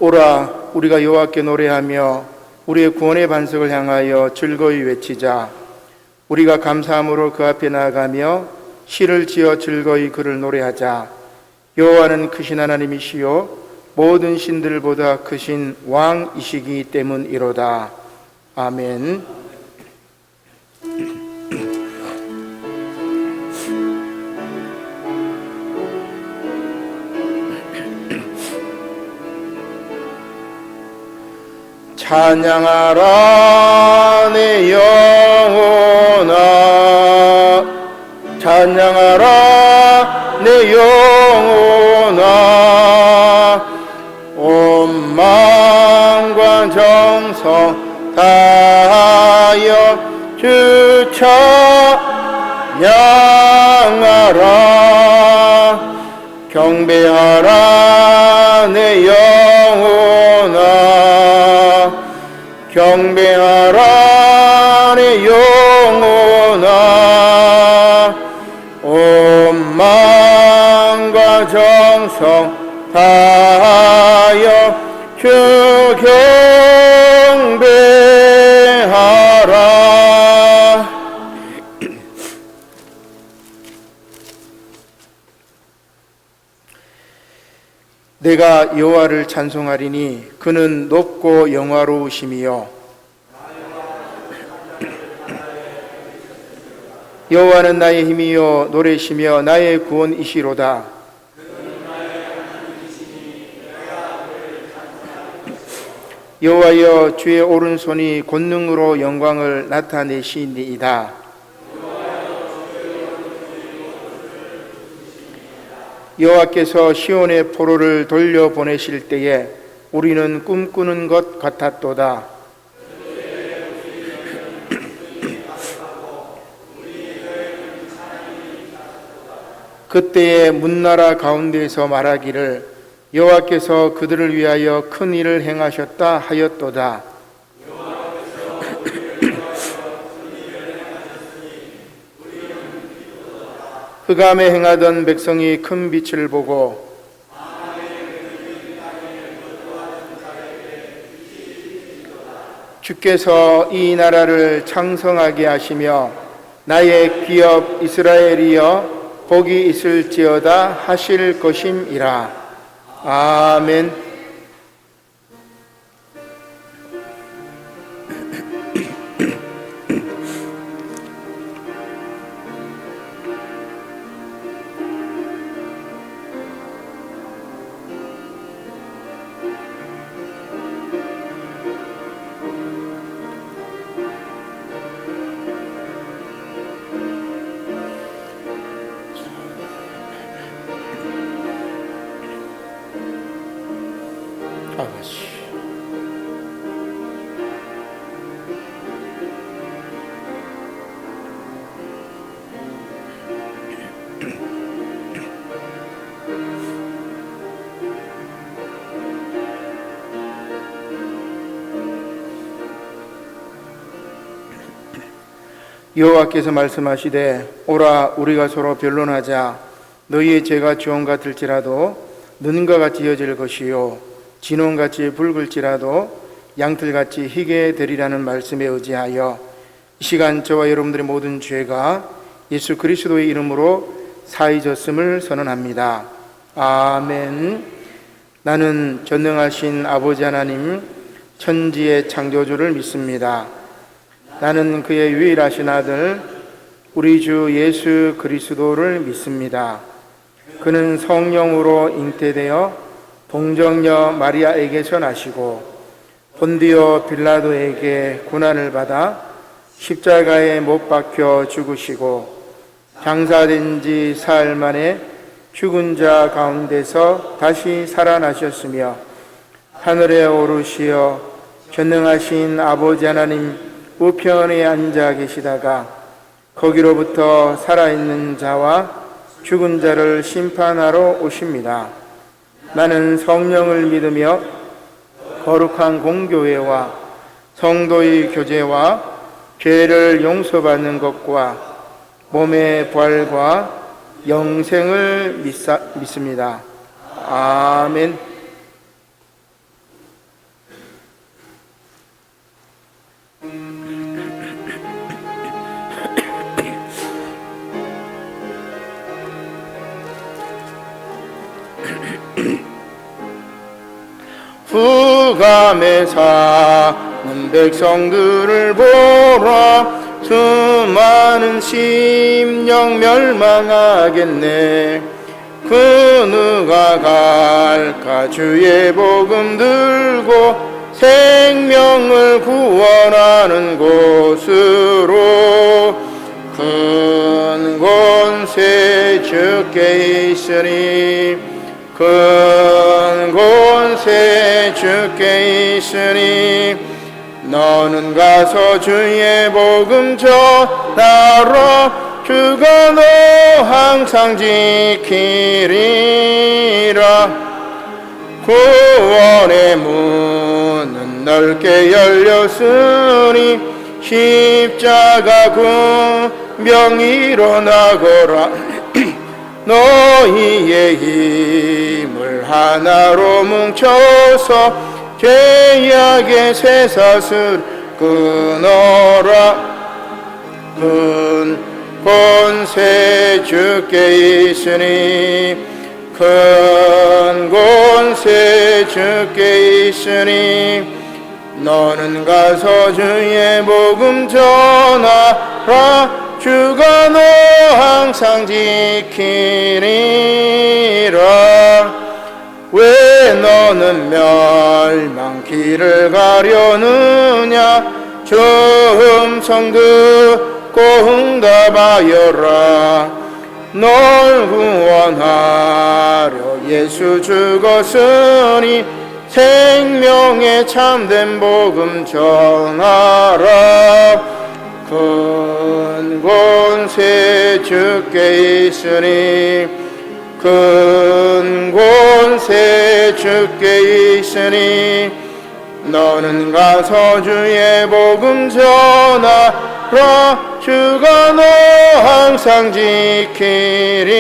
오라 우리가 여호와께 노래하며 우리의 구원의 반석을 향하여 즐거이 외치자. 우리가 감사함으로 그 앞에 나아가며 시를 지어 즐거이 그를 노래하자. 여호와는 크신 하나님이시요 모든 신들보다 크신 왕이시기 때문이로다. 아멘. 찬양하라 내 영혼아, 찬양하라 내 영혼아. 온 마음과 정성 다하여 주 찬양하라. 경배하라 내 영혼아, 경배하라 내 영혼아. 온 마음과 정성 다하여 주 경배하라. 내가 여호와를 찬송하리니 그는 높고 영화로우심이요 여호와는 나의 힘이요 노래시며 나의 구원이시로다. 여호와여 주의 오른손이 권능으로 영광을 나타내시니이다. 여호와께서 시온의 포로를 돌려보내실 때에 우리는 꿈꾸는 것 같았도다. 그때에 문나라 가운데에서 말하기를 여호와께서 그들을 위하여 큰 일을 행하셨다 하였도다. 흑암에 행하던 백성이 큰 빛을 보고 주께서 이 나라를 창성하게 하시며 나의 기업 이스라엘이여 복이 있을지어다 하실 것임이라. 아멘. 여호와께서 말씀하시되 오라 우리가 서로 변론하자. 너희의 죄가 주홍 같을지라도 눈과 같이 이어질 것이요 진홍같이 붉을지라도 양털같이 희게 되리라는 말씀에 의지하여 이 시간 저와 여러분들의 모든 죄가 예수 그리스도의 이름으로 사해졌음을 선언합니다. 아멘. 나는 전능하신 아버지 하나님 천지의 창조주를 믿습니다. 나는 그의 유일하신 아들 우리 주 예수 그리스도를 믿습니다. 그는 성령으로 잉태되어 동정녀 마리아에게서 나시고 본디오 빌라도에게 고난을 받아 십자가에 못 박혀 죽으시고 장사된 지 사흘 만에 죽은 자 가운데서 다시 살아나셨으며 하늘에 오르시어 전능하신 아버지 하나님 우편에 앉아 계시다가 거기로부터 살아있는 자와 죽은 자를 심판하러 오십니다. 나는 성령을 믿으며 거룩한 공교회와 성도의 교제와 죄를 용서받는 것과 몸의 부활과 영생을 믿습니다. 아멘. 흑암에 사는 백성들을 보라. 수많은 심령 멸망하겠네. 그 누가 갈까 주의 복음 들고 생명을 구원하는 곳으로. 큰 권세 주께 있으니 큰 권세 주께 있으니 너는 가서 주의 복음 전하라. 주가 너 항상 지키리라. 구원의 문은 넓게 열렸으니 십자가 군병 일어나거라. 너희의 힘을 하나로 뭉쳐서 죄악의 쇠사슬 끊어라. 큰 권세 주께 있으니 큰 권세 주께 있으니 너는 가서 주의 복음 전하라. 주가 너 항상 지키리라. 왜 너는 멸망길을 가려느냐. 주 음성 듣고 응답하여라. 널 구원하려 예수 죽었으니 생명의 참된 복음 전하라. 큰 권세 주께 있으니 큰 권세 주께 있으니 너는 가서 주의 복음 전하라. 주가 너 항상 지키리라.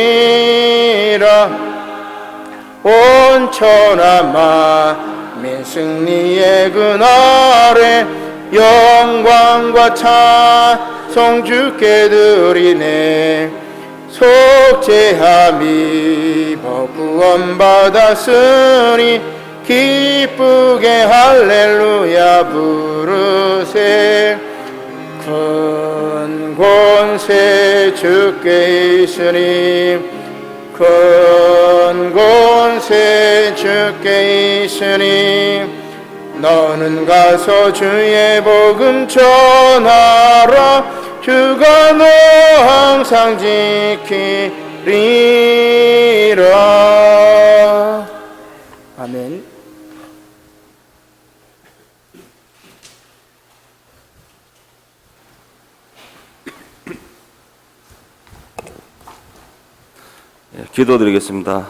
온 천하 만민 승리의 그날에 영광과 찬송 주께 드리네. 속죄함이 구원 받았으니 기쁘게 할렐루야 부르세. 큰 권세 주께 있으니 큰 권세 주께 있으니 너는 가서 주의 복음 전하라. 주가 너 항상 지키리라. 아멘. 기도드리겠습니다.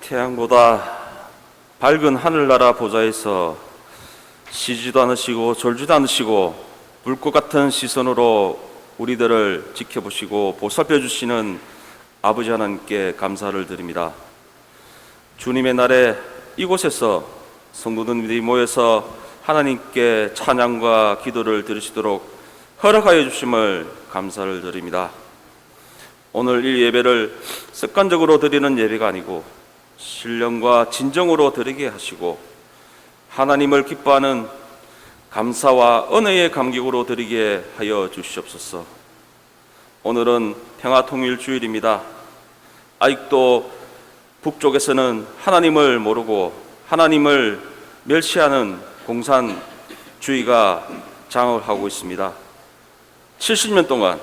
태양보다 밝은 하늘나라 보좌에서 쉬지도 않으시고 졸지도 않으시고 불꽃 같은 시선으로 우리들을 지켜보시고 보살펴 주시는 아버지 하나님께 감사를 드립니다. 주님의 날에 이곳에서 성도들이 모여서 하나님께 찬양과 기도를 드리시도록 허락하여 주심을 감사를 드립니다. 오늘 이 예배를 습관적으로 드리는 예배가 아니고 신령과 진정으로 드리게 하시고 하나님을 기뻐하는 감사와 은혜의 감격으로 드리게 하여 주시옵소서. 오늘은 평화통일주일입니다. 아직도 북쪽에서는 하나님을 모르고 하나님을 멸시하는 공산주의가 장을 하고 있습니다. 70년 동안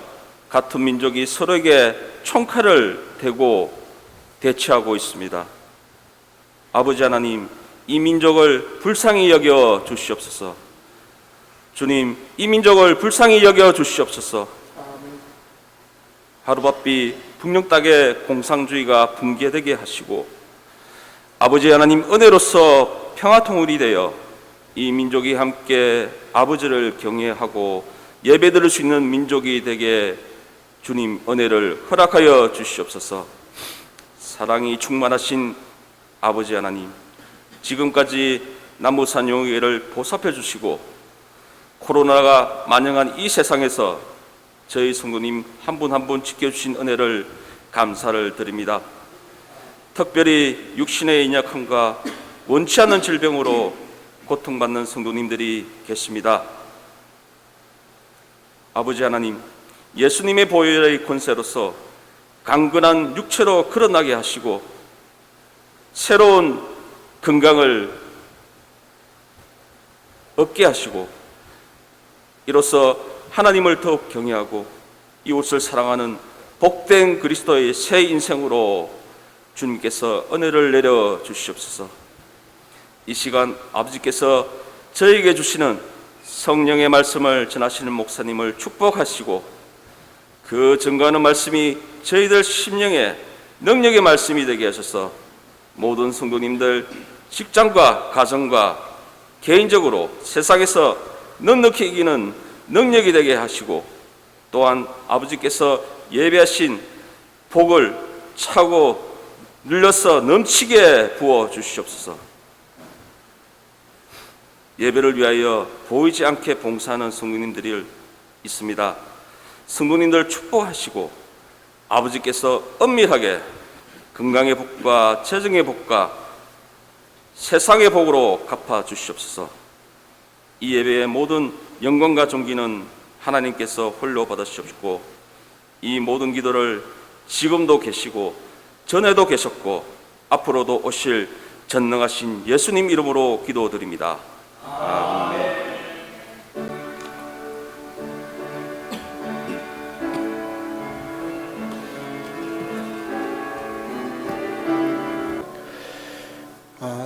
같은 민족이 서로에게 총칼을 대고 대치하고 있습니다. 아버지 하나님, 이 민족을 불쌍히 여겨 주시옵소서. 주님, 이 민족을 불쌍히 여겨 주시옵소서. 하루바삐 북녘 땅의 공산주의가 붕괴되게 하시고 아버지 하나님 은혜로서 평화통일이 되어 이 민족이 함께 아버지를 경외하고 예배드릴 수 있는 민족이 되게 주님 은혜를 허락하여 주시옵소서. 사랑이 충만하신 아버지 하나님, 지금까지 남부산 용회를 보살펴 주시고 코로나가 만연한 이 세상에서 저희 성도님 한 분 한 분 지켜주신 은혜를 감사를 드립니다. 특별히 육신의 연약함과 원치 않는 질병으로 고통받는 성도님들이 계십니다. 아버지 하나님, 예수님의 보혈의 권세로서 강건한 육체로 걸어나게 하시고 새로운 건강을 얻게 하시고 이로써 하나님을 더욱 경외하고 이웃을 사랑하는 복된 그리스도의 새 인생으로 주님께서 은혜를 내려 주시옵소서. 이 시간 아버지께서 저에게 주시는 성령의 말씀을 전하시는 목사님을 축복하시고 그 증거하는 말씀이 저희들 심령의 능력의 말씀이 되게 하셔서 모든 성도님들 직장과 가정과 개인적으로 세상에서 넉넉히 이기는 능력이 되게 하시고 또한 아버지께서 예배하신 복을 차고 눌려서 넘치게 부어 주시옵소서. 예배를 위하여 보이지 않게 봉사하는 성도님들이 있습니다. 성도님들 축복하시고 아버지께서 엄밀하게 건강의 복과 재정의 복과 세상의 복으로 갚아 주시옵소서. 이 예배의 모든 영광과 존귀는 하나님께서 홀로 받으시옵고 이 모든 기도를 지금도 계시고 전에도 계셨고 앞으로도 오실 전능하신 예수님 이름으로 기도드립니다. 아멘.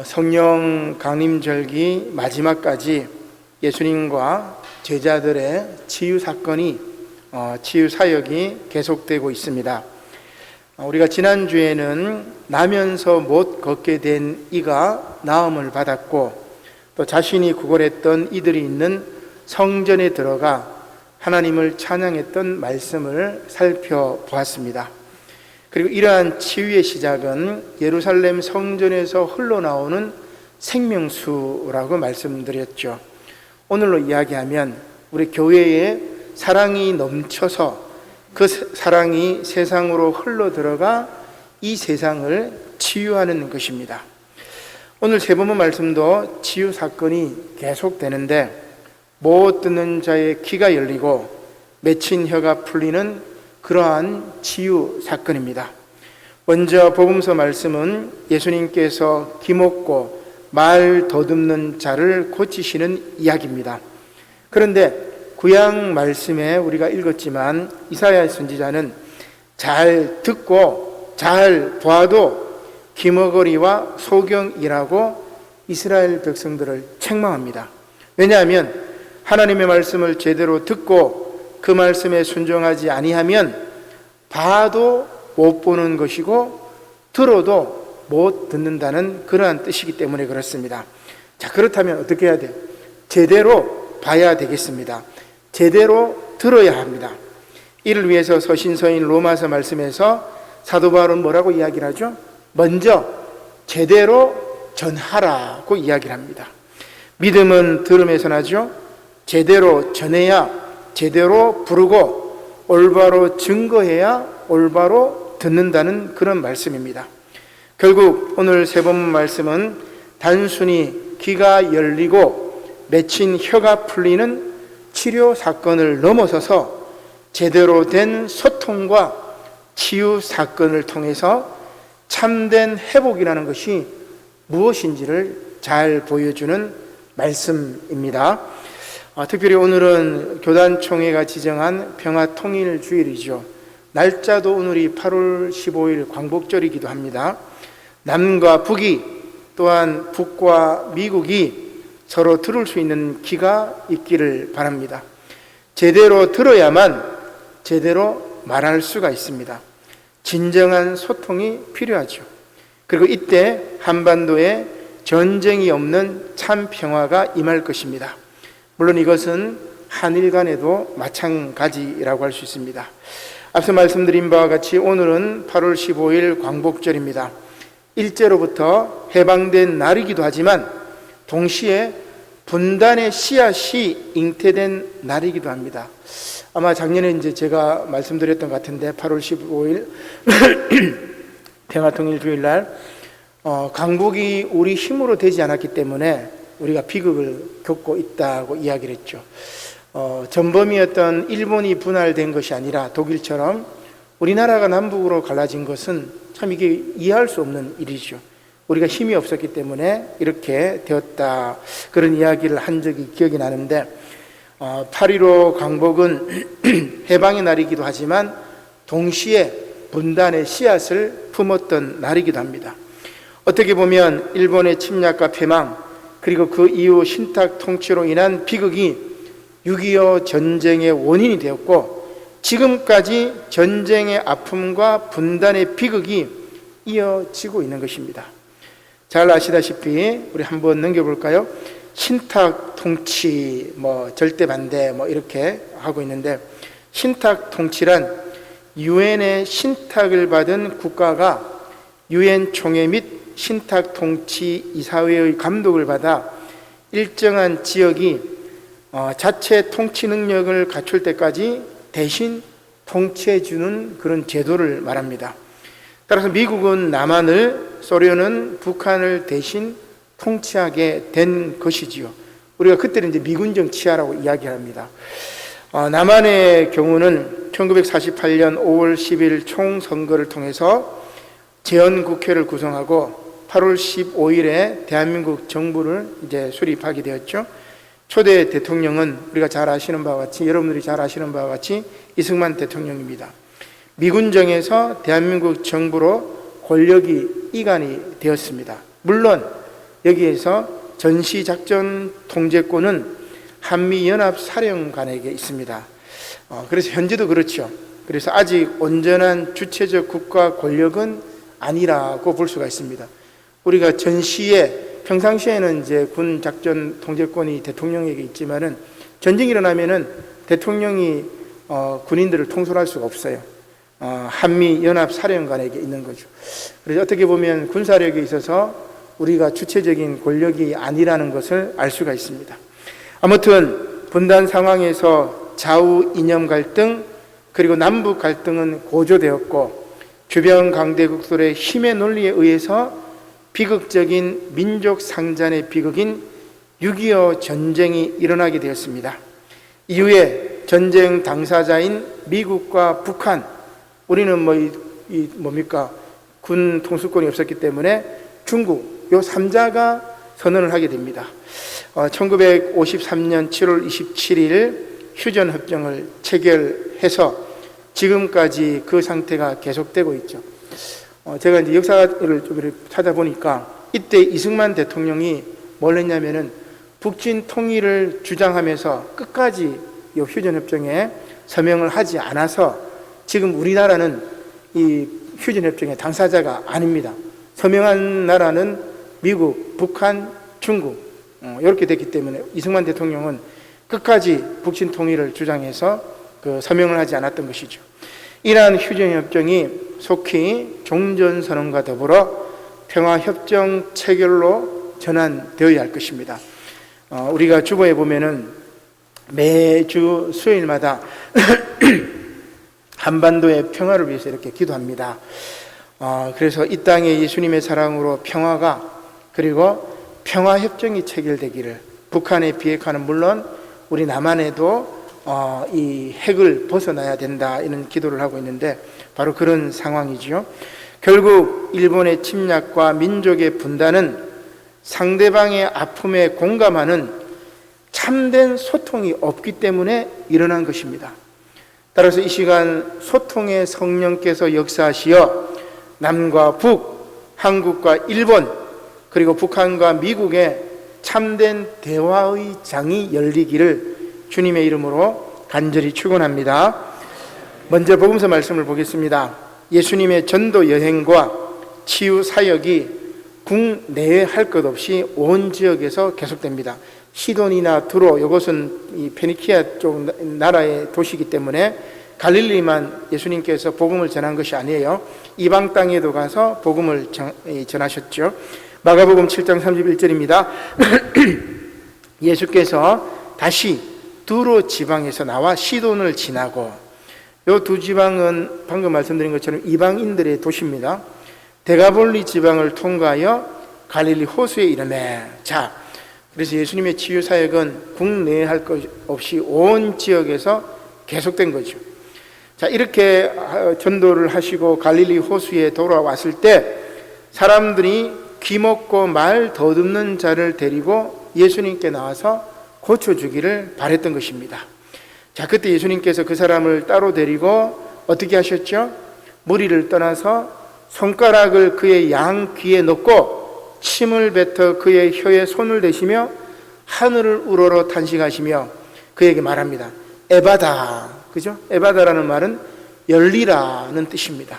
성령 강림절기 마지막까지 예수님과 제자들의 치유 사건이 치유 사역이 계속되고 있습니다. 우리가 지난주에는 나면서 못 걷게 된 이가 나음을 받았고 또 자신이 구걸했던 이들이 있는 성전에 들어가 하나님을 찬양했던 말씀을 살펴보았습니다. 그리고 이러한 치유의 시작은 예루살렘 성전에서 흘러나오는 생명수라고 말씀드렸죠. 오늘로 이야기하면 우리 교회에 사랑이 넘쳐서 그 사랑이 세상으로 흘러들어가 이 세상을 치유하는 것입니다. 오늘 세 번째 말씀도 치유 사건이 계속되는데 못 듣는 자의 귀가 열리고 맺힌 혀가 풀리는 그러한 치유 사건입니다. 먼저 복음서 말씀은 예수님께서 기먹고 말 더듬는 자를 고치시는 이야기입니다. 그런데 구약 말씀에 우리가 읽었지만 이사야 선지자는 잘 듣고 잘 봐도 기머거리와 소경이라고 이스라엘 백성들을 책망합니다. 왜냐하면 하나님의 말씀을 제대로 듣고 그 말씀에 순종하지 아니하면 봐도 못 보는 것이고 들어도 못 듣는다는 그러한 뜻이기 때문에 그렇습니다. 자, 그렇다면 어떻게 해야 돼요? 제대로 봐야 되겠습니다. 제대로 들어야 합니다. 이를 위해서 서신서인 로마서 말씀에서 사도 바울은 뭐라고 이야기를 하죠? 먼저 제대로 전하라고 이야기를 합니다. 믿음은 들음에서 나죠. 제대로 전해야 제대로 부르고 올바로 증거해야 올바로 듣는다는 그런 말씀입니다. 결국 오늘 세 번 말씀은 단순히 귀가 열리고 맺힌 혀가 풀리는 치료 사건을 넘어서서 제대로 된 소통과 치유 사건을 통해서 참된 회복이라는 것이 무엇인지를 잘 보여주는 말씀입니다. 특별히 오늘은 교단총회가 지정한 평화통일주일이죠. 날짜도 오늘이 8월 15일 광복절이기도 합니다. 남과 북이 또한 북과 미국이 서로 들을 수 있는 귀가 있기를 바랍니다. 제대로 들어야만 제대로 말할 수가 있습니다. 진정한 소통이 필요하죠. 그리고 이때 한반도에 전쟁이 없는 참 평화가 임할 것입니다. 물론 이것은 한일 간에도 마찬가지라고 할 수 있습니다. 앞서 말씀드린 바와 같이 오늘은 8월 15일 광복절입니다. 일제로부터 해방된 날이기도 하지만 동시에 분단의 씨앗이 잉태된 날이기도 합니다. 아마 작년에 이제 제가 말씀드렸던 것 같은데 8월 15일 평화통일주일날 강국이 우리 힘으로 되지 않았기 때문에 우리가 비극을 겪고 있다고 이야기를 했죠. 전범이었던 일본이 분할된 것이 아니라 독일처럼 우리나라가 남북으로 갈라진 것은 참 이게 이해할 수 없는 일이죠. 우리가 힘이 없었기 때문에 이렇게 되었다, 그런 이야기를 한 적이 기억이 나는데, 8.15 강복은 해방의 날이기도 하지만 동시에 분단의 씨앗을 품었던 날이기도 합니다. 어떻게 보면 일본의 침략과 패망, 그리고 그 이후 신탁 통치로 인한 비극이 6.25 전쟁의 원인이 되었고, 지금까지 전쟁의 아픔과 분단의 비극이 이어지고 있는 것입니다. 잘 아시다시피 우리 한번 넘겨볼까요? 신탁 통치, 절대 반대, 이렇게 하고 있는데, 신탁 통치란 유엔의 신탁을 받은 국가가 유엔 총회 및 신탁 통치 이사회의 감독을 받아 일정한 지역이 자체 통치 능력을 갖출 때까지 대신 통치해 주는 그런 제도를 말합니다. 따라서 미국은 남한을, 소련은 북한을 대신 통치하게 된 것이지요. 우리가 그때는 이제 미군정 치하라고 이야기합니다. 남한의 경우는 1948년 5월 10일 총선거를 통해서 재헌국회를 구성하고 8월 15일에 대한민국 정부를 이제 수립하게 되었죠. 초대 대통령은 우리가 잘 아시는 바와 같이, 여러분들이 잘 아시는 바와 같이 이승만 대통령입니다. 미군정에서 대한민국 정부로 권력이 이관이 되었습니다. 물론 여기에서 전시작전 통제권은 한미연합사령관에게 있습니다. 그래서 현재도 그렇죠. 그래서 아직 온전한 주체적 국가 권력은 아니라고 볼 수가 있습니다. 우리가 전시에, 평상시에는 이제 군 작전 통제권이 대통령에게 있지만은 전쟁이 일어나면은 대통령이 군인들을 통솔할 수가 없어요. 한미연합사령관에게 있는 거죠. 그래서 어떻게 보면 군사력에 있어서 우리가 주체적인 권력이 아니라는 것을 알 수가 있습니다. 아무튼 분단 상황에서 좌우 이념 갈등, 그리고 남북 갈등은 고조되었고, 주변 강대국들의 힘의 논리에 의해서 비극적인 민족 상잔의 비극인 6.25 전쟁이 일어나게 되었습니다. 이후에 전쟁 당사자인 미국과 북한, 우리는 뭡니까? 군 통수권이 없었기 때문에 중국, 요 3자가 선언을 하게 됩니다. 1953년 7월 27일 휴전협정을 체결해서 지금까지 그 상태가 계속되고 있죠. 제가 이제 역사를 좀 이렇게 찾아보니까 이때 이승만 대통령이 뭘 했냐면은 북진 통일을 주장하면서 끝까지 이 휴전협정에 서명을 하지 않아서 지금 우리나라는 이 휴전협정의 당사자가 아닙니다. 서명한 나라는 미국, 북한, 중국 이렇게 됐기 때문에 이승만 대통령은 끝까지 북진 통일을 주장해서 그 서명을 하지 않았던 것이죠. 이러한 휴전협정이 속히 종전선언과 더불어 평화협정 체결로 전환되어야 할 것입니다. 우리가 주보에 보면은 매주 수요일마다 한반도의 평화를 위해서 이렇게 기도합니다. 그래서 이 땅에 예수님의 사랑으로 평화가, 그리고 평화협정이 체결되기를, 북한의 비핵화는 물론 우리 남한에도 이 핵을 벗어나야 된다, 이런 기도를 하고 있는데 바로 그런 상황이죠. 결국 일본의 침략과 민족의 분단은 상대방의 아픔에 공감하는 참된 소통이 없기 때문에 일어난 것입니다. 따라서 이 시간 소통의 성령께서 역사하시어 남과 북, 한국과 일본, 그리고 북한과 미국의 참된 대화의 장이 열리기를 주님의 이름으로 간절히 축원합니다. 먼저 복음서 말씀을 보겠습니다. 예수님의 전도 여행과 치유 사역이 국내외 할 것 없이 온 지역에서 계속됩니다. 시돈이나 두로, 이것은 이 페니키아 쪽 나라의 도시이기 때문에 갈릴리만 예수님께서 복음을 전한 것이 아니에요. 이방 땅에도 가서 복음을 전하셨죠. 마가복음 7장 31절입니다. 예수께서 다시 두로 지방에서 나와 시돈을 지나고, 이 두 지방은 방금 말씀드린 것처럼 이방인들의 도시입니다. 데가볼리 지방을 통과하여 갈릴리 호수에 이르매. 자, 그래서 예수님의 치유 사역은 국내에 할 것 없이 온 지역에서 계속된 거죠. 자, 이렇게 전도를 하시고 갈릴리 호수에 돌아왔을 때 사람들이 귀 먹고 말 더듬는 자를 데리고 예수님께 나와서 고쳐주기를 바랬던 것입니다. 자, 그때 예수님께서 그 사람을 따로 데리고 어떻게 하셨죠? 무리를 떠나서 손가락을 그의 양 귀에 넣고 침을 뱉어 그의 혀에 손을 대시며 하늘을 우러러 탄식하시며 그에게 말합니다. 에바다. 그죠? 에바다라는 말은 열리라는 뜻입니다.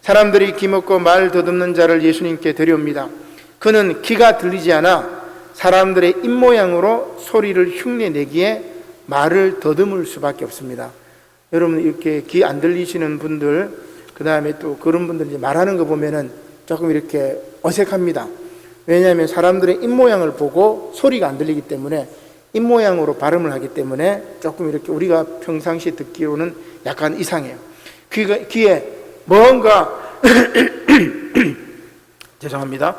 사람들이 귀 먹고 말 더듬는 자를 예수님께 데려옵니다. 그는 귀가 들리지 않아 사람들의 입모양으로 소리를 흉내내기에 말을 더듬을 수밖에 없습니다. 여러분, 이렇게 귀 안 들리시는 분들, 그 다음에 또 그런 분들 이제 말하는 거 보면은 조금 이렇게 어색합니다. 왜냐하면 사람들의 입모양을 보고 소리가 안 들리기 때문에 입모양으로 발음을 하기 때문에 조금 이렇게 우리가 평상시에 듣기로는 약간 이상해요. 귀에 뭔가 죄송합니다.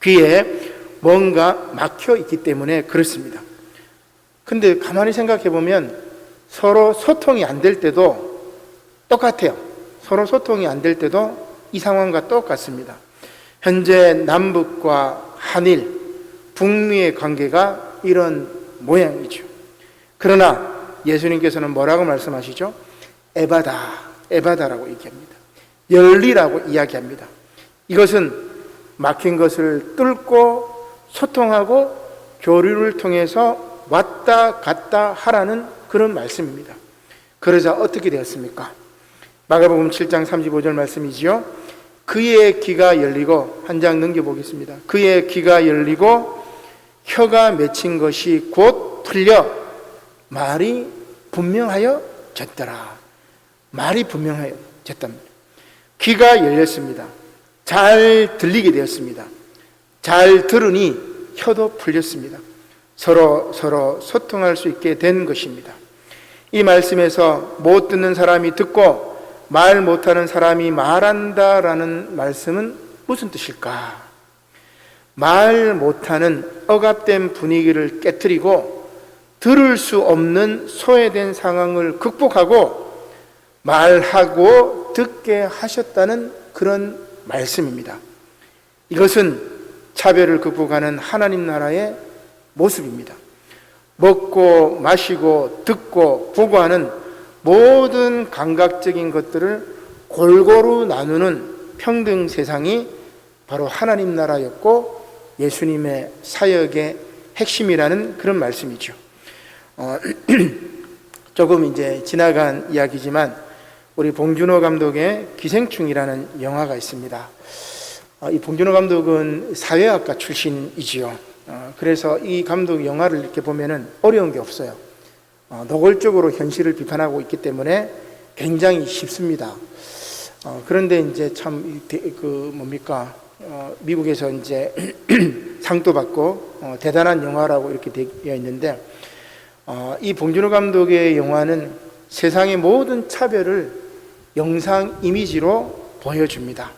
귀에 뭔가 막혀 있기 때문에 그렇습니다. 근데 가만히 생각해 보면 서로 소통이 안 될 때도 똑같아요. 서로 소통이 안 될 때도 이 상황과 똑같습니다. 현재 남북과 한일, 북미의 관계가 이런 모양이죠. 그러나 예수님께서는 뭐라고 말씀하시죠? 에바다, 에바다라고 얘기합니다. 열리라고 이야기합니다. 이것은 막힌 것을 뚫고 소통하고 교류를 통해서 왔다 갔다 하라는 그런 말씀입니다. 그러자 어떻게 되었습니까? 마가복음 7장 35절 말씀이지요. 그의 귀가 열리고, 한 장 넘겨보겠습니다. 그의 귀가 열리고 혀가 맺힌 것이 곧 풀려 말이 분명하여졌더라. 말이 분명하여졌답니다. 귀가 열렸습니다. 잘 들리게 되었습니다. 잘 들으니 혀도 풀렸습니다. 서로 소통할 수 있게 된 것입니다. 이 말씀에서 못 듣는 사람이 듣고 말 못하는 사람이 말한다라는 말씀은 무슨 뜻일까? 말 못하는 억압된 분위기를 깨트리고 들을 수 없는 소외된 상황을 극복하고 말하고 듣게 하셨다는 그런 말씀입니다. 이것은 차별을 극복하는 하나님 나라의 모습입니다. 먹고 마시고 듣고 보고 하는 모든 감각적인 것들을 골고루 나누는 평등 세상이 바로 하나님 나라였고 예수님의 사역의 핵심이라는 그런 말씀이죠. 조금 이제 지나간 이야기지만 우리 봉준호 감독의 기생충이라는 영화가 있습니다. 이 봉준호 감독은 사회학과 출신이지요. 그래서 이 감독 영화를 이렇게 보면은 어려운 게 없어요. 노골적으로 현실을 비판하고 있기 때문에 굉장히 쉽습니다. 그런데 이제 참 미국에서 이제 상도 받고 대단한 영화라고 이렇게 되어 있는데 이 봉준호 감독의 영화는 세상의 모든 차별을 영상 이미지로 보여줍니다.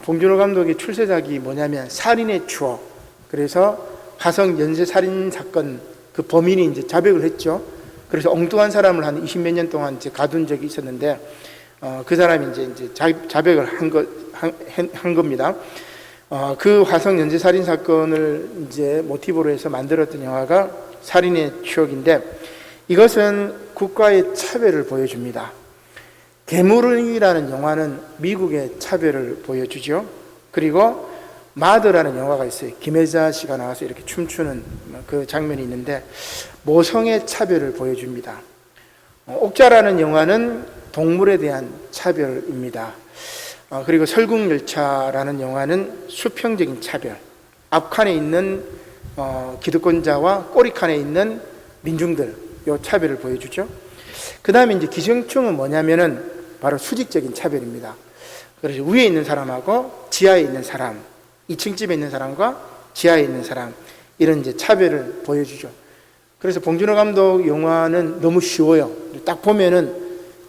봉준호 감독의 출세작이 뭐냐면 살인의 추억. 그래서 화성 연쇄 살인 사건 그 범인이 이제 자백을 했죠. 그래서 엉뚱한 사람을 한 20몇 년 동안 이제 가둔 적이 있었는데 그 사람이 이제 자백을 한 겁니다. 그 화성 연쇄 살인 사건을 이제 모티브로 해서 만들었던 영화가 살인의 추억인데 이것은 국가의 차별을 보여줍니다. 괴물이라는 영화는 미국의 차별을 보여주죠. 그리고 마더라는 영화가 있어요. 김혜자 씨가 나와서 이렇게 춤추는 그 장면이 있는데 모성의 차별을 보여줍니다. 옥자라는 영화는 동물에 대한 차별입니다. 그리고 설국열차라는 영화는 수평적인 차별, 앞칸에 있는 기득권자와 꼬리칸에 있는 민중들, 이 차별을 보여주죠. 그 다음에 이제 기생충은 뭐냐면은 바로 수직적인 차별입니다. 그래서 위에 있는 사람하고 지하에 있는 사람, 2층 집에 있는 사람과 지하에 있는 사람, 이런 이제 차별을 보여주죠. 그래서 봉준호 감독 영화는 너무 쉬워요. 딱 보면은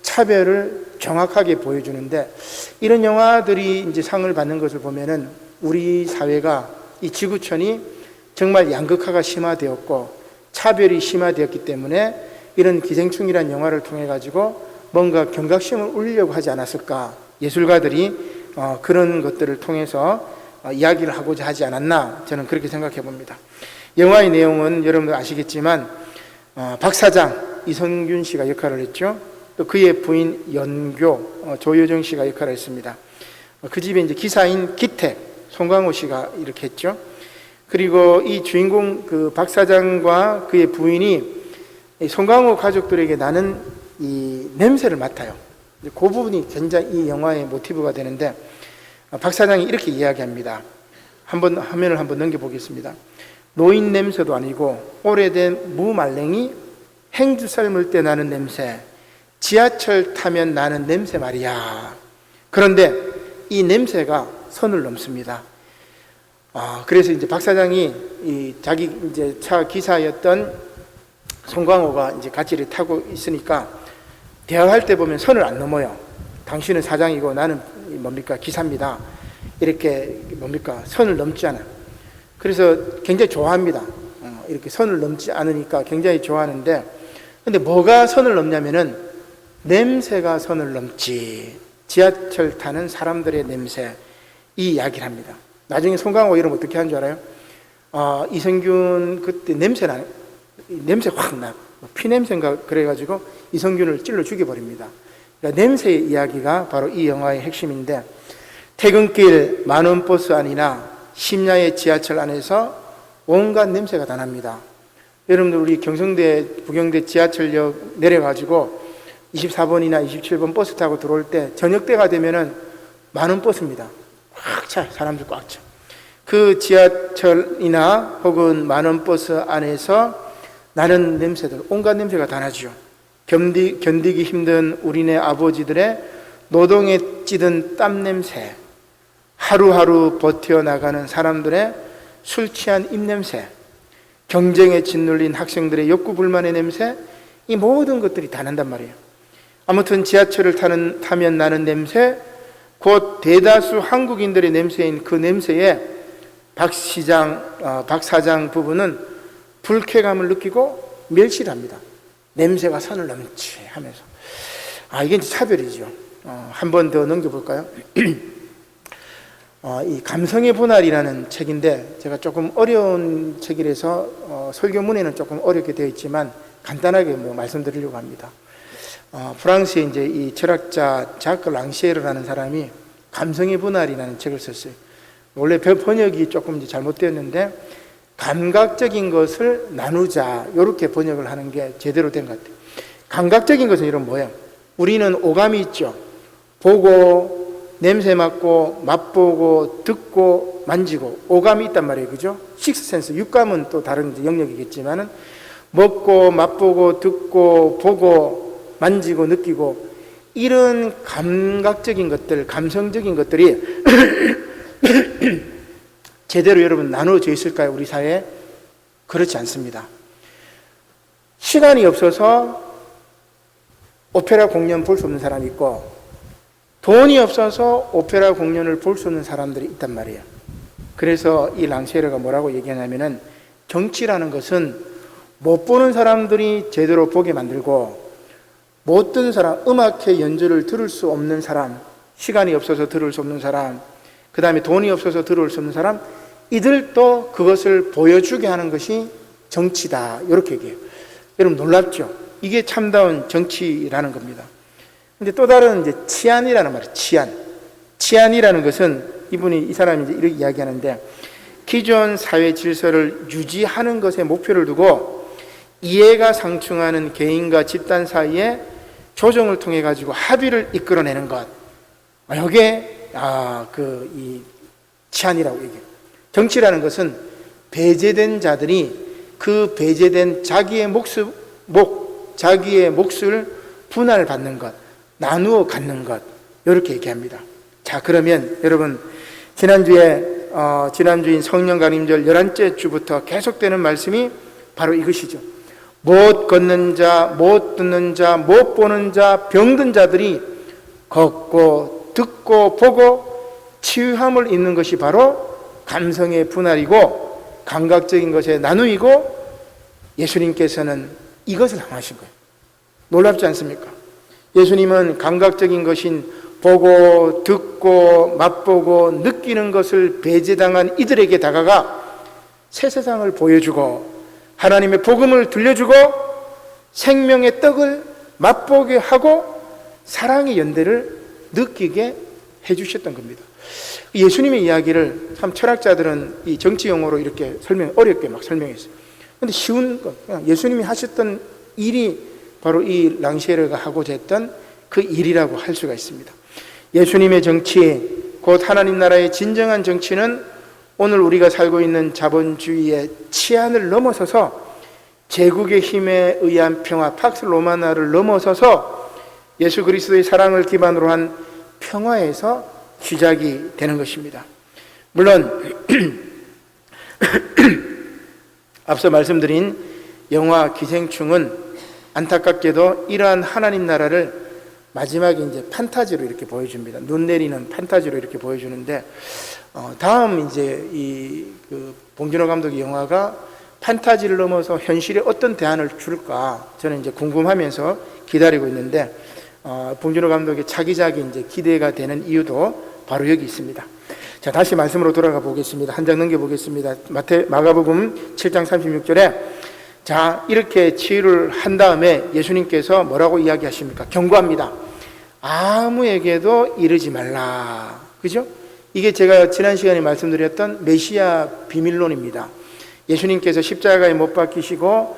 차별을 정확하게 보여주는데, 이런 영화들이 이제 상을 받는 것을 보면은 우리 사회가, 이 지구촌이 정말 양극화가 심화되었고 차별이 심화되었기 때문에 이런 기생충이라는 영화를 통해 가지고 뭔가 경각심을 울리려고 하지 않았을까. 예술가들이 그런 것들을 통해서 이야기를 하고자 하지 않았나, 저는 그렇게 생각해 봅니다. 영화의 내용은 여러분들 아시겠지만 박 사장 이성균 씨가 역할을 했죠. 또 그의 부인 연교 조효정 씨가 역할을 했습니다. 그 집에 이제 기사인 기택 송강호 씨가 이렇게 했죠. 그리고 이 주인공 그 박 사장과 그의 부인이 송강호 가족들에게 나는 이 냄새를 맡아요. 그 부분이 굉장히 이 영화의 모티브가 되는데, 박 사장이 이렇게 이야기합니다. 한번 화면을 한번 넘겨보겠습니다. 노인 냄새도 아니고 오래된 무말랭이 행주 삶을 때 나는 냄새, 지하철 타면 나는 냄새 말이야. 그런데 이 냄새가 선을 넘습니다. 그래서 이제 박 사장이 자기 이제 차 기사였던 송광호가 이제 같이 타고 있으니까 대화할 때 보면 선을 안 넘어요. 당신은 사장이고 나는 뭡니까 기사입니다. 이렇게 뭡니까 선을 넘지 않아요. 그래서 굉장히 좋아합니다. 이렇게 선을 넘지 않으니까 굉장히 좋아하는데, 근데 뭐가 선을 넘냐면은 냄새가 선을 넘지. 지하철 타는 사람들의 냄새, 이 이야기를 합니다. 나중에 송강호 이름 어떻게 한 줄 알아요? 이성균 그때 냄새 확 나. 피냄새인가 그래가지고 이성균을 찔러 죽여버립니다. 그러니까 냄새의 이야기가 바로 이 영화의 핵심인데, 퇴근길 만원 버스 안이나 심야의 지하철 안에서 온갖 냄새가 다 납니다. 여러분들 우리 경성대 부경대 지하철역 내려가지고 24번이나 27번 버스 타고 들어올 때 저녁 때가 되면은 만원 버스입니다. 꽉 차, 사람들 꽉 차. 그 지하철이나 혹은 만원 버스 안에서 나는 냄새들, 온갖 냄새가 다 나죠. 견디기 힘든 우리네 아버지들의 노동에 찌든 땀 냄새, 하루하루 버텨나가는 사람들의 술 취한 입냄새, 경쟁에 짓눌린 학생들의 욕구 불만의 냄새, 이 모든 것들이 다 난단 말이에요. 아무튼 지하철을 타면 나는 냄새, 곧 대다수 한국인들의 냄새인 그 냄새에 박 사장 부부는 불쾌감을 느끼고 멸시를 합니다. 냄새가 선을 넘지 하면서. 이게 이제 차별이죠. 한 번 더 넘겨볼까요? 이 감성의 분할이라는 책인데, 제가 조금 어려운 책이라서 설교문에는 조금 어렵게 되어 있지만 간단하게 말씀드리려고 합니다. 프랑스의 이제 이 철학자 자크 랑시에르라는 사람이 감성의 분할이라는 책을 썼어요. 원래 번역이 조금 이제 잘못되었는데, 감각적인 것을 나누자, 이렇게 번역을 하는 게 제대로 된 것 같아요. 감각적인 것은 이런 뭐예요? 우리는 오감이 있죠. 보고, 냄새 맡고, 맛보고, 듣고, 만지고, 오감이 있단 말이에요. 그죠? 식스센스, 육감은 또 다른 영역이겠지만은, 먹고, 맛보고, 듣고, 보고, 만지고, 느끼고, 이런 감각적인 것들, 감성적인 것들이 제대로 여러분 나누어져 있을까요? 우리 사회에? 그렇지 않습니다. 시간이 없어서 오페라 공연 볼 수 없는 사람이 있고, 돈이 없어서 오페라 공연을 볼 수 없는 사람들이 있단 말이에요. 그래서 이 랑시에르가 뭐라고 얘기하냐면은, 정치라는 것은 못 보는 사람들이 제대로 보게 만들고, 못 듣는 사람, 음악회 연주를 들을 수 없는 사람, 시간이 없어서 들을 수 없는 사람, 그 다음에 돈이 없어서 들을 수 없는 사람, 이들도 그것을 보여주게 하는 것이 정치다, 이렇게 얘기해요. 여러분 놀랍죠? 이게 참다운 정치라는 겁니다. 근데 또 다른 이제 치안이라는 말이에요. 치안이라는 것은 이 사람이 이제 이렇게 이야기하는데, 기존 사회 질서를 유지하는 것에 목표를 두고 이해가 상충하는 개인과 집단 사이에 조정을 통해 가지고 합의를 이끌어내는 것. 이게 이 치안이라고 얘기해요. 정치라는 것은 배제된 자들이 그 배제된 자기의 몫을 분할받는 것, 나누어 갖는 것, 이렇게 얘기합니다. 자, 그러면 여러분, 지난주인 성령 강림절 11째 주부터 계속되는 말씀이 바로 이것이죠. 못 걷는 자, 못 듣는 자, 못 보는 자, 병든 자들이 걷고 듣고 보고 치유함을 입는 것이 바로 감성의 분할이고 감각적인 것의 나눔이고, 예수님께서는 이것을 당하신 거예요. 놀랍지 않습니까? 예수님은 감각적인 것인 보고 듣고 맛보고 느끼는 것을 배제당한 이들에게 다가가 새 세상을 보여주고 하나님의 복음을 들려주고 생명의 떡을 맛보게 하고 사랑의 연대를 느끼게 해주셨던 겁니다. 예수님의 이야기를 참 철학자들은 이 정치 용어로 이렇게 어렵게 막 설명했어요. 근데 쉬운 것, 그냥 예수님이 하셨던 일이 바로 이 랑시에르가 하고자 했던 그 일이라고 할 수가 있습니다. 예수님의 정치, 곧 하나님 나라의 진정한 정치는 오늘 우리가 살고 있는 자본주의의 치안을 넘어서서 제국의 힘에 의한 평화, 팍스 로마나를 넘어서서 예수 그리스도의 사랑을 기반으로 한 평화에서 시작이 되는 것입니다. 물론 앞서 말씀드린 영화 기생충은 안타깝게도 이러한 하나님 나라를 마지막에 이제 판타지로 이렇게 보여줍니다. 눈 내리는 판타지로 이렇게 보여주는데, 다음 이제 그 봉준호 감독의 영화가 판타지를 넘어서 현실에 어떤 대안을 줄까 저는 이제 궁금하면서 기다리고 있는데, 봉준호 감독의 차기작이 이제 기대가 되는 이유도 바로 여기 있습니다. 자, 다시 말씀으로 돌아가 보겠습니다. 한 장 넘겨 보겠습니다. 마가복음 7장 36절에 자, 이렇게 치유를 한 다음에 예수님께서 뭐라고 이야기하십니까? 경고합니다. 아무에게도 이르지 말라. 그죠? 이게 제가 지난 시간에 말씀드렸던 메시아 비밀론입니다. 예수님께서 십자가에 못 박히시고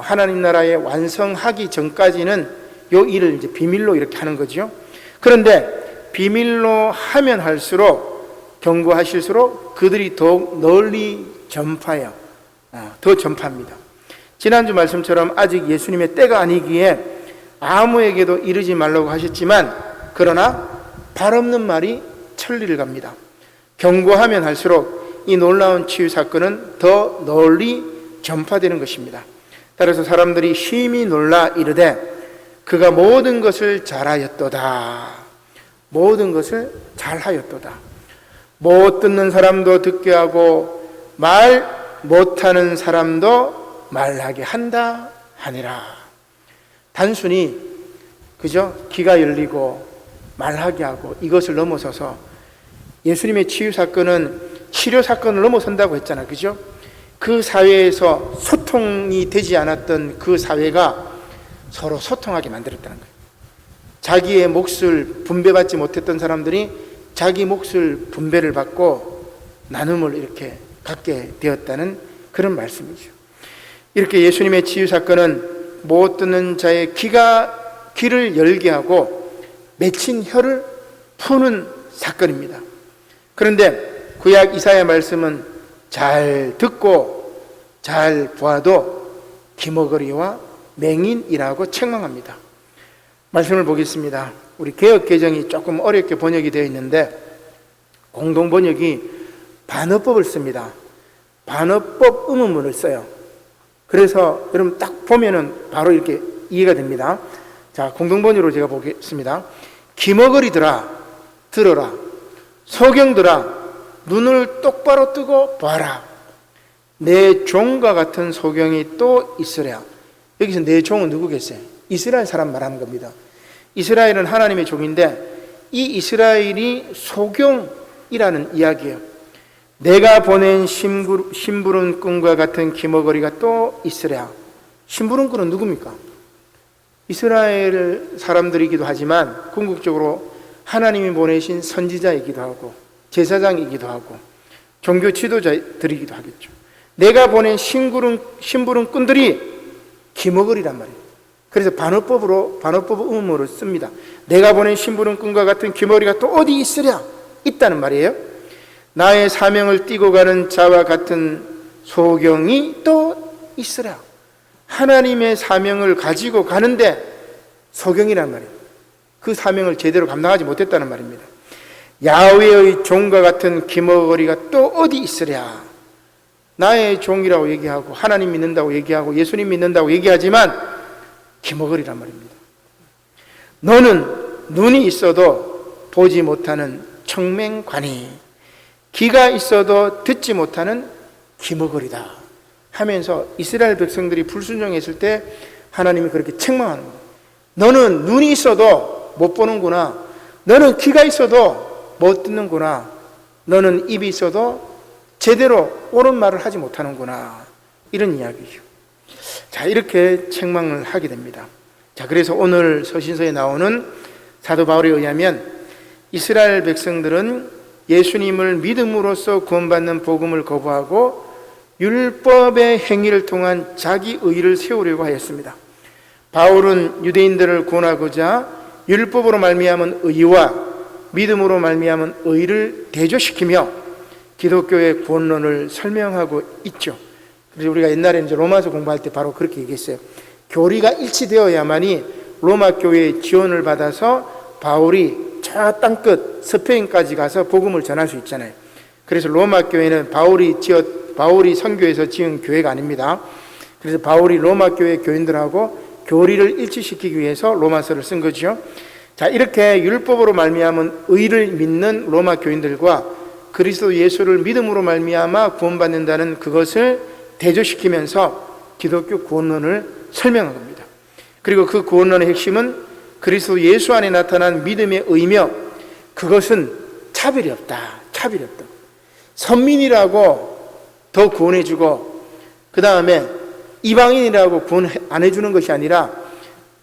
하나님 나라에 완성하기 전까지는 요 일을 이제 비밀로 이렇게 하는 거죠. 그런데 비밀로 하면 할수록, 경고하실수록 그들이 더욱 널리 전파해요. 더 전파합니다. 지난주 말씀처럼 아직 예수님의 때가 아니기에 아무에게도 이르지 말라고 하셨지만, 그러나 발 없는 말이 천리를 갑니다. 경고하면 할수록 이 놀라운 치유 사건은 더 널리 전파되는 것입니다. 따라서 사람들이 심히 놀라 이르되 그가 모든 것을 잘하였도다. 모든 것을 잘하였도다. 못 듣는 사람도 듣게 하고 말 못하는 사람도 말하게 한다 하니라. 단순히 그죠? 귀가 열리고 말하게 하고 이것을 넘어서서 예수님의 치유 사건은 치료 사건을 넘어선다고 했잖아. 그죠? 그 사회에서 소통이 되지 않았던 그 사회가 서로 소통하게 만들었다는 거예요. 자기의 몫을 분배받지 못했던 사람들이 자기 몫을 분배를 받고 나눔을 이렇게 갖게 되었다는 그런 말씀이죠. 이렇게 예수님의 치유 사건은 못 듣는 자의 귀를 열게 하고 맺힌 혀를 푸는 사건입니다. 그런데 구약 이사야 말씀은 잘 듣고 잘 보아도 기머거리와 맹인이라고 책망합니다. 말씀을 보겠습니다. 우리 개역 개정이 조금 어렵게 번역이 되어 있는데 공동 번역이 반어법을 씁니다. 반어법 의문문을 써요. 그래서 여러분 딱 보면은 바로 이렇게 이해가 됩니다. 자, 공동 번역으로 제가 보겠습니다. 기머거리들아 들어라. 소경들아 눈을 똑바로 뜨고 봐라. 내 종과 같은 소경이 또 있으랴. 여기서 내 종은 누구겠어요? 이스라엘 사람 말하는 겁니다. 이스라엘은 하나님의 종인데 이 이스라엘이 소경이라는 이야기예요. 내가 보낸 심부름꾼과 같은 기머거리가 또 있으랴. 심부름꾼은 누굽니까? 이스라엘 사람들이기도 하지만 궁극적으로 하나님이 보내신 선지자이기도 하고 제사장이기도 하고 종교 지도자들이기도 하겠죠. 내가 보낸 심부름꾼들이 기머거리란 말이에요. 그래서 반어법 의문으로 씁니다. 내가 보낸 심부름꾼과 같은 기머거리가 또 어디 있으랴? 있다는 말이에요. 나의 사명을 띠고 가는 자와 같은 소경이 또 있으랴. 하나님의 사명을 가지고 가는데 소경이란 말이에요. 그 사명을 제대로 감당하지 못했다는 말입니다. 야훼의 종과 같은 기머거리가 또 어디 있으랴. 나의 종이라고 얘기하고 하나님 믿는다고 얘기하고 예수님 믿는다고 얘기하지만 기머거리란 말입니다. 너는 눈이 있어도 보지 못하는 청맹관이, 귀가 있어도 듣지 못하는 귀머거리다 하면서 이스라엘 백성들이 불순종했을 때 하나님이 그렇게 책망하는 거예요. 너는 눈이 있어도 못 보는구나. 너는 귀가 있어도 못 듣는구나. 너는 입이 있어도 제대로 옳은 말을 하지 못하는구나. 이런 이야기죠. 자, 이렇게 책망을 하게 됩니다. 자, 그래서 오늘 서신서에 나오는 사도 바울에 의하면 이스라엘 백성들은 예수님을 믿음으로써 구원받는 복음을 거부하고 율법의 행위를 통한 자기 의를 세우려고 하였습니다. 바울은 유대인들을 구원하고자 율법으로 말미암은 의와 믿음으로 말미암은 의를 대조시키며 기독교의 구원론을 설명하고 있죠. 그래서 우리가 옛날에 이제 로마서 공부할 때 바로 그렇게 얘기했어요. 교리가 일치되어야만이 로마 교회의 지원을 받아서 바울이 저 땅끝 스페인까지 가서 복음을 전할 수 있잖아요. 그래서 로마 교회는 바울이 선교해서 지은 교회가 아닙니다. 그래서 바울이 로마 교회 교인들하고 교리를 일치시키기 위해서 로마서를 쓴 거죠. 자, 이렇게 율법으로 말미암은 의를 믿는 로마 교인들과 그리스도 예수를 믿음으로 말미암아 구원받는다는 그것을 대조시키면서 기독교 구원론을 설명한 겁니다. 그리고 그 구원론의 핵심은 그리스도 예수 안에 나타난 믿음의 의며 그것은 차별이 없다. 차별이 없다. 선민이라고 더 구원해주고 그 다음에 이방인이라고 구원 안 해주는 것이 아니라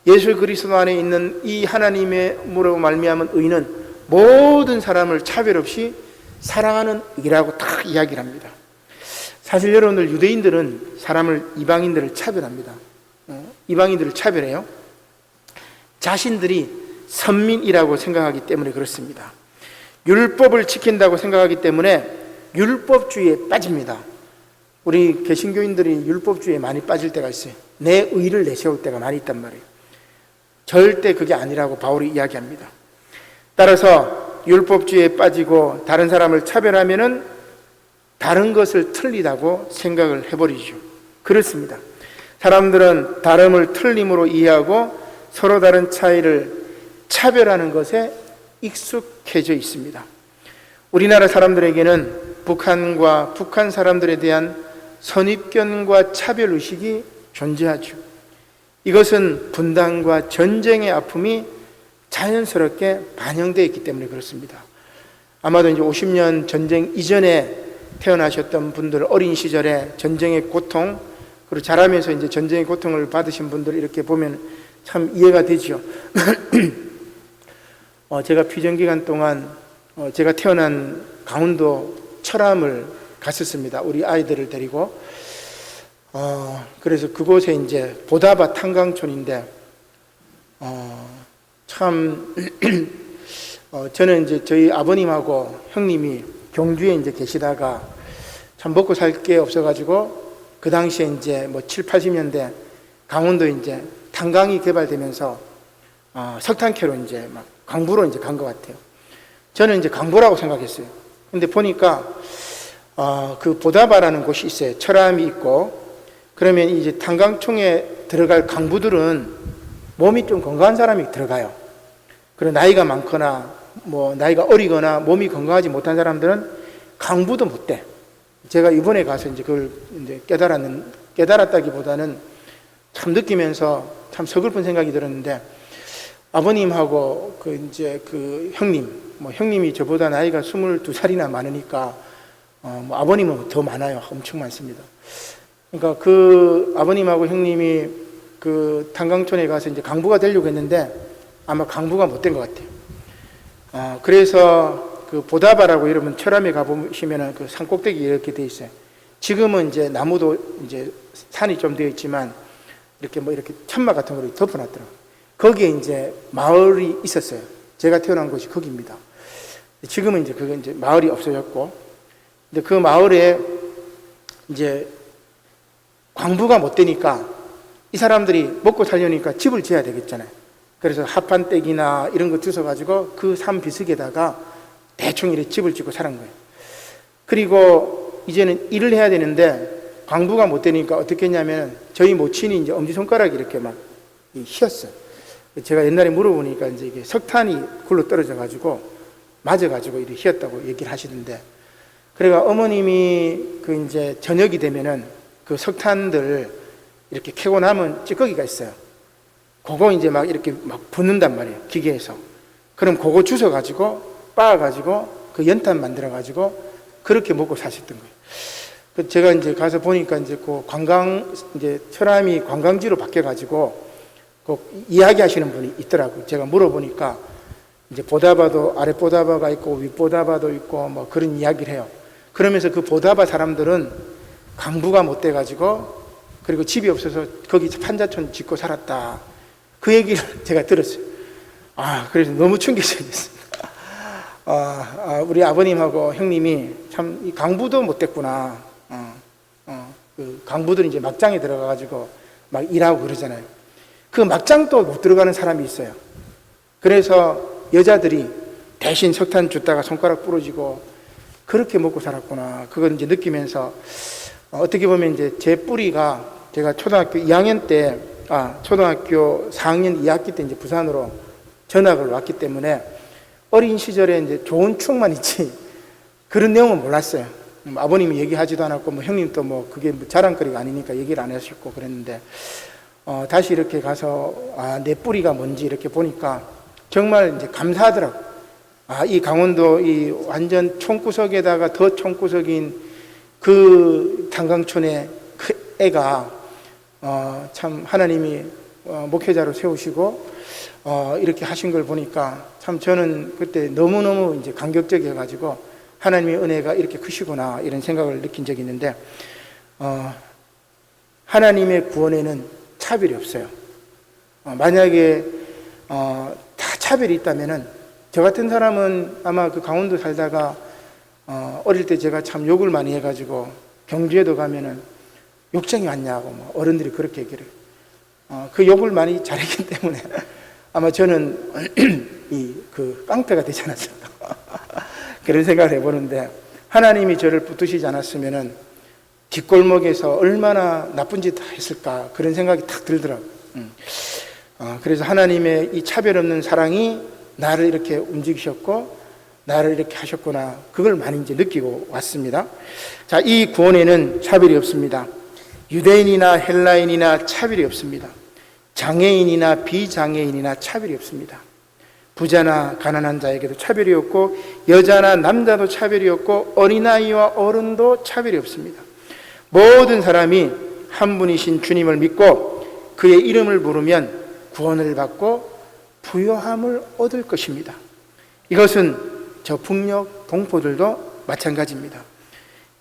예수 그리스도 안에 있는 이 하나님의 무로 말미암은 의는 모든 사람을 차별 없이 사랑하는 의라고 딱 이야기를 합니다. 사실 여러분들 유대인들은 이방인들을 차별합니다. 이방인들을 차별해요. 자신들이 선민이라고 생각하기 때문에 그렇습니다. 율법을 지킨다고 생각하기 때문에 율법주의에 빠집니다. 우리 개신교인들이 율법주의에 많이 빠질 때가 있어요. 내 의를 내세울 때가 많이 있단 말이에요. 절대 그게 아니라고 바울이 이야기합니다. 따라서 율법주의에 빠지고 다른 사람을 차별하면은 다른 것을 틀리다고 생각을 해버리죠. 그렇습니다. 사람들은 다름을 틀림으로 이해하고 서로 다른 차이를 차별하는 것에 익숙해져 있습니다. 우리나라 사람들에게는 북한과 북한 사람들에 대한 선입견과 차별의식이 존재하죠. 이것은 분단과 전쟁의 아픔이 자연스럽게 반영되어 있기 때문에 그렇습니다. 아마도 이제 50년 전쟁 이전에 태어나셨던 분들, 어린 시절에 전쟁의 고통, 그리고 자라면서 이제 전쟁의 고통을 받으신 분들 이렇게 보면 참 이해가 되죠. 제가 피정기간 동안 제가 태어난 강원도 철암을 갔었습니다. 우리 아이들을 데리고. 그래서 그곳에 이제 보다바 탄광촌인데, 참, 저는 이제 저희 아버님하고 형님이 경주에 이제 계시다가 참 먹고 살 게 없어가지고 그 당시에 이제 뭐 7, 80년대 강원도 이제 탄광이 개발되면서 석탄 캐로 이제 막 강부로 이제 간 것 같아요. 저는 이제 강부라고 생각했어요. 근데 보니까 그 보다바라는 곳이 있어요. 철암이 있고, 그러면 이제 탄광총에 들어갈 강부들은 몸이 좀 건강한 사람이 들어가요. 그리고 나이가 많거나 뭐 나이가 어리거나 몸이 건강하지 못한 사람들은 강부도 못 돼. 제가 이번에 가서 이제 그걸 이제 깨달았다기보다는 참 느끼면서 참 서글픈 생각이 들었는데, 아버님하고 그 형님이 저보다 나이가 22살이나 많으니까 뭐 아버님은 더 많아요. 엄청 많습니다. 그러니까 그 아버님하고 형님이 그 탄광촌에 가서 이제 강부가 되려고 했는데 아마 강부가 못 된 것 같아요. 그래서 그 보다바라고 여러분 철암에 가보시면은 그 산꼭대기 이렇게 돼 있어요. 지금은 이제 나무도 이제 산이 좀 되어 있지만 이렇게 천막 같은 거로 덮어놨더라고요. 거기에 이제 마을이 있었어요. 제가 태어난 곳이 거기입니다. 지금은 이제 그게 이제 마을이 없어졌고, 근데 그 마을에 이제 광부가 못 되니까 이 사람들이 먹고 살려니까 집을 지어야 되겠잖아요. 그래서 합판댁이나 이런 거 주워가지고 그 산 비석에다가 대충 이렇게 집을 짓고 사는 거예요. 그리고 이제는 일을 해야 되는데 광부가 못 되니까 어떻게 했냐면 저희 모친이 이제 엄지손가락이 이렇게 막 휘었어요. 제가 옛날에 물어보니까 이제 이게 석탄이 굴러 떨어져가지고 맞아가지고 이렇게 휘었다고 얘기를 하시던데, 그래가 어머님이 그 이제 저녁이 되면은 그 석탄들 이렇게 캐고 나면 찌꺼기가 있어요. 그거 이제 막 이렇게 막 붓는단 말이에요, 기계에서. 그럼 그거 주워가지고 빻아가지고 그 연탄 만들어가지고 그렇게 먹고 사셨던 거예요. 그 제가 이제 가서 보니까 이제 그 이제 철암이 관광지로 바뀌어가지고 그 이야기하시는 분이 있더라고요. 제가 물어보니까 이제 보다바도 아래 보다바가 있고 윗 보다바도 있고 뭐 그런 이야기를 해요. 그러면서 그 보다바 사람들은 강부가 못 돼가지고 그리고 집이 없어서 거기 판자촌 짓고 살았다. 그 얘기를 제가 들었어요. 그래서 너무 충격적이었습니다. 우리 아버님하고 형님이 참 이 강부도 못 됐구나. 그 강부들이 이제 막장에 들어가가지고 막 일하고 그러잖아요. 그 막장도 못 들어가는 사람이 있어요. 그래서 여자들이 대신 석탄 줬다가 손가락 부러지고 그렇게 먹고 살았구나. 그걸 이제 느끼면서 어떻게 보면 이제 제 뿌리가 제가 초등학교 2학년 때, 초등학교 4학년 2학기 때 이제 부산으로 전학을 왔기 때문에 어린 시절에 이제 좋은 추억만 있지 그런 내용은 몰랐어요. 아버님이 얘기하지도 않았고 뭐 형님도 뭐 그게 뭐 자랑거리가 아니니까 얘기를 안 하셨고 그랬는데 다시 이렇게 가서 내 뿌리가 뭔지 이렇게 보니까 정말 이제 감사하더라고. 이 강원도 이 완전 총구석에다가 더 총구석인 그 탄광촌에 그 애가 참 하나님이 목회자로 세우시고 이렇게 하신 걸 보니까 참 저는 그때 너무너무 이제 감격적이어가지고 하나님의 은혜가 이렇게 크시구나 이런 생각을 느낀 적이 있는데 하나님의 구원에는 차별이 없어요. 만약에 다 차별이 있다면은 저 같은 사람은 아마 그 강원도 살다가 어릴 때 제가 참 욕을 많이 해가지고 경주에도 가면은 욕쟁이 왔냐고 뭐 어른들이 그렇게 얘기를 해요. 그 욕을 많이 잘했기 때문에 아마 저는 그 깡패가 되지 않았을까 그런 생각을 해보는데, 하나님이 저를 붙드시지 않았으면은 뒷골목에서 얼마나 나쁜 짓 했을까 그런 생각이 탁 들더라고요. 그래서 하나님의 이 차별 없는 사랑이 나를 이렇게 움직이셨고 나를 이렇게 하셨구나, 그걸 많이 이제 느끼고 왔습니다. 자, 이 구원에는 차별이 없습니다. 유대인이나 헬라인이나 차별이 없습니다. 장애인이나 비장애인이나 차별이 없습니다. 부자나 가난한 자에게도 차별이 없고 여자나 남자도 차별이 없고 어린아이와 어른도 차별이 없습니다. 모든 사람이 한 분이신 주님을 믿고 그의 이름을 부르면 구원을 받고 부요함을 얻을 것입니다. 이것은 저 북녘 동포들도 마찬가지입니다.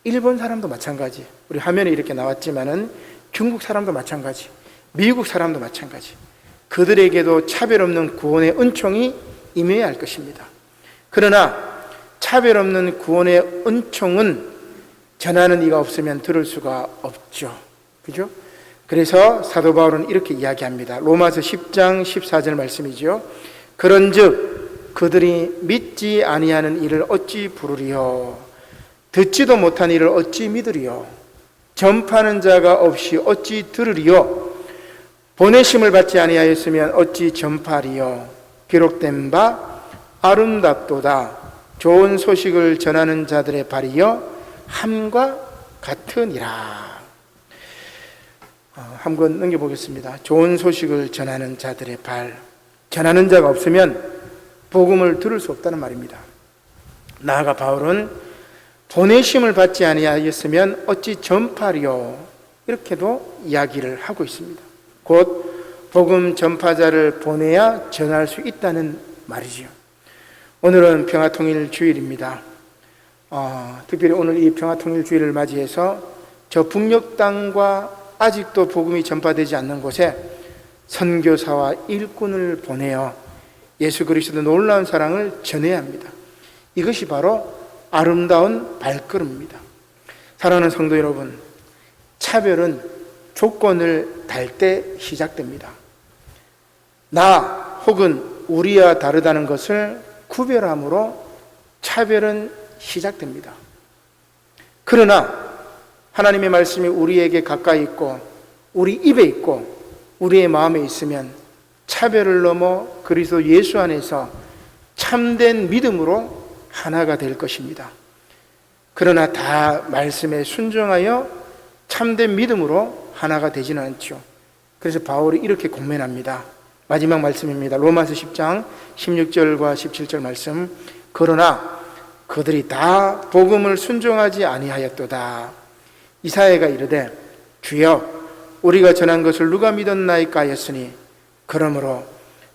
일본 사람도 마찬가지, 우리 화면에 이렇게 나왔지만은 중국 사람도 마찬가지, 미국 사람도 마찬가지. 그들에게도 차별 없는 구원의 은총이 임해야 할 것입니다. 그러나 차별 없는 구원의 은총은 전하는 이가 없으면 들을 수가 없죠. 그죠? 그래서 사도 바울은 이렇게 이야기합니다. 로마서 10장 14절 말씀이죠. 그런즉 그들이 믿지 아니하는 이를 어찌 부르리요? 듣지도 못한 이를 어찌 믿으리요? 전파하는 자가 없이 어찌 들으리요? 보내심을 받지 아니하였으면 어찌 전파하리요? 기록된 바 아름답도다. 좋은 소식을 전하는 자들의 발이여 함과 같으니라. 한번 넘겨보겠습니다. 좋은 소식을 전하는 자들의 발. 전하는 자가 없으면 복음을 들을 수 없다는 말입니다. 나아가 바울은 보내심을 받지 아니하였으면 어찌 전파하리요? 이렇게도 이야기를 하고 있습니다. 곧 복음 전파자를 보내야 전할 수 있다는 말이지요. 오늘은 평화통일 주일입니다. 특별히 오늘 이 평화통일 주일을 맞이해서 저 북녘 땅과 아직도 복음이 전파되지 않는 곳에 선교사와 일꾼을 보내어 예수 그리스도의 놀라운 사랑을 전해야 합니다. 이것이 바로 아름다운 발걸음입니다. 사랑하는 성도 여러분, 차별은 조건을 달 때 시작됩니다. 나 혹은 우리와 다르다는 것을 구별함으로 차별은 시작됩니다. 그러나 하나님의 말씀이 우리에게 가까이 있고 우리 입에 있고 우리의 마음에 있으면 차별을 넘어 그리스도 예수 안에서 참된 믿음으로 하나가 될 것입니다. 그러나 다 말씀에 순종하여 참된 믿음으로 하나가 되지는 않죠. 그래서 바울이 이렇게 권면합니다. 마지막 말씀입니다. 로마서 10장 16절과 17절 말씀. 그러나 그들이 다 복음을 순종하지 아니하였도다. 이사야가 이르되 주여 우리가 전한 것을 누가 믿었나이까 하였으니 그러므로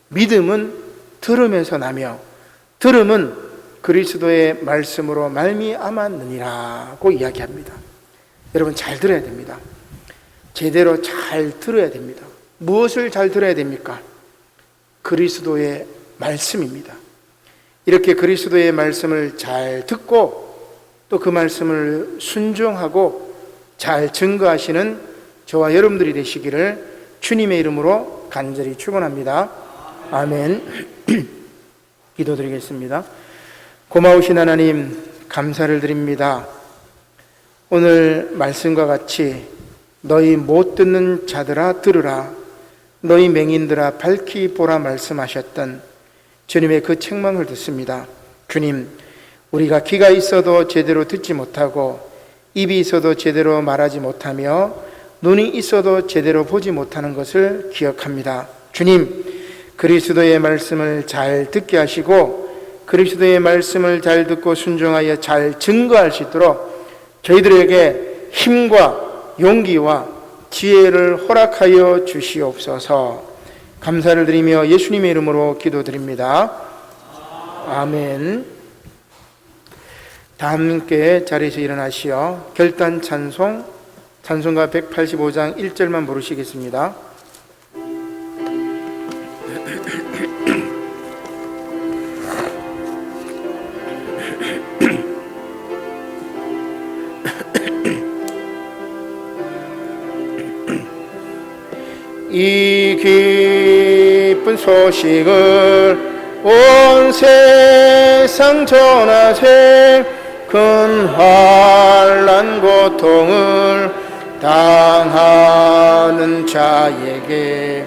믿음은 들음에서 나며 들음은 그리스도의 말씀으로 말미암았느니라고 이야기합니다. 여러분 잘 들어야 됩니다. 제대로 잘 들어야 됩니다. 무엇을 잘 들어야 됩니까? 그리스도의 말씀입니다. 이렇게 그리스도의 말씀을 잘 듣고 또 그 말씀을 순종하고 잘 증거하시는 저와 여러분들이 되시기를 주님의 이름으로 간절히 축원합니다. 아멘. 기도드리겠습니다. 고마우신 하나님 감사를 드립니다. 오늘 말씀과 같이 너희 못 듣는 자들아 들으라, 너희 맹인들아 밝히 보라 말씀하셨던 주님의 그 책망을 듣습니다. 주님, 우리가 귀가 있어도 제대로 듣지 못하고 입이 있어도 제대로 말하지 못하며 눈이 있어도 제대로 보지 못하는 것을 기억합니다. 주님, 그리스도의 말씀을 잘 듣게 하시고 그리스도의 말씀을 잘 듣고 순종하여 잘 증거할 수 있도록 저희들에게 힘과 용기와 지혜를 허락하여 주시옵소서. 감사를 드리며 예수님의 이름으로 기도드립니다. 아멘. 다 함께 자리에서 일어나시어 결단 찬송, 찬송가 185장 1절만 부르시겠습니다. 이 기쁜 소식을 온 세상 전하세 큰 환난 고통을 당하는 자에게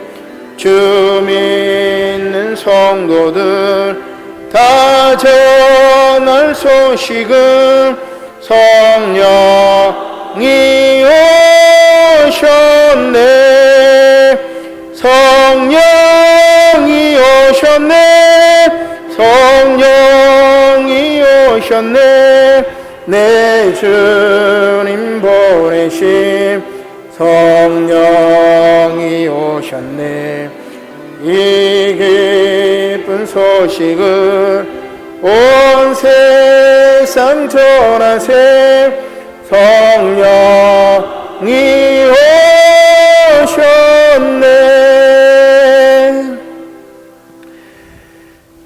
주 믿는 성도들 다 전할 소식은 성령이 오셨네, 성령이 오셨네, 성령이 오셨네, 내 주님 보내신 성령이 오셨네. 이 기쁜 소식을 온 세상 전하세 성령이 오셨네.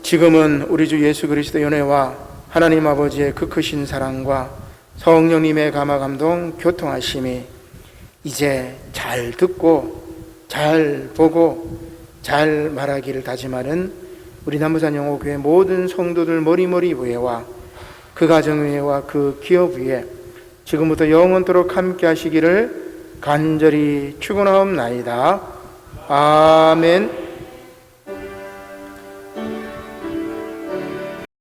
지금은 우리 주 예수 그리스도의 은혜와 하나님 아버지의 그 크신 사랑과 성령님의 감화감동 교통하심이 이제 잘 듣고 잘 보고 잘 말하기를 다짐하는 우리 남부산 영호교회 모든 성도들 머리머리 위에와 그 가정 위에와 그 기업 위에 지금부터 영원토록 함께 하시기를 간절히 축원하옵나이다. 아멘.